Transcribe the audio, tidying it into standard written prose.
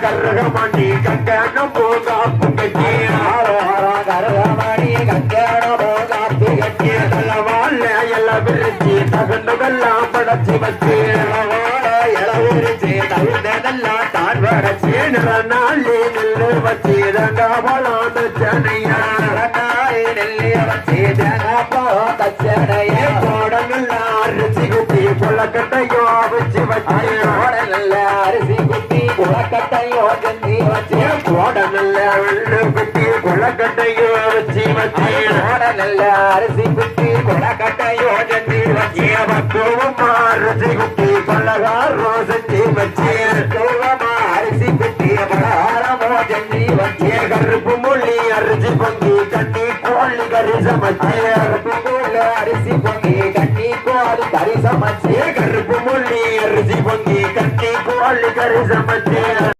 கரகமணி கங்கணம் போகாப்பு கட்டி கரகமணி கங்கணம் போகாப்பு கட்டி தலவாழ எல்ல விரிச்சி தகுந்ததெல்லாம் படைச்சி வச்சு இளவிரிச்சி தகுந்ததெல்லாம் தான் படைச்சி நாளே நெல்லு வச்சு ரங்கபலான சென்னையா நெல்லி வச்சு தச்சனையா கோடங்கள்லாம் அரிசி குத்தி கொள்ளக்கட்டையோ வச்சு வச்சு நல்ல அரிசி குத்தி குளக்கட்டையோ செஞ்சு வச்சு கோடங்கள்ல வெள்ளு குத்தி கொள்ளக்கட்டையோ வச்சு வச்சு நல்ல அரிசி குத்தி குளக்கட்டையோ செஞ்சு வச்சு பக்குவமா அரிசி குத்தி கொள்ளகாரோ செஞ்சு வச்சு அரிசி குத்தி பலகாரமோ செஞ்சு வச்சு கருப்பு மொழி அரிசி பொங்கி கட்டி கோழி கறி சமைச்சு அரிசி பொங்கி கட்டி கோழி கறி சமைச்சு கருப்பு மொழி அரிசி பொங்கி கட்டி கோழி கறி சமைச்சு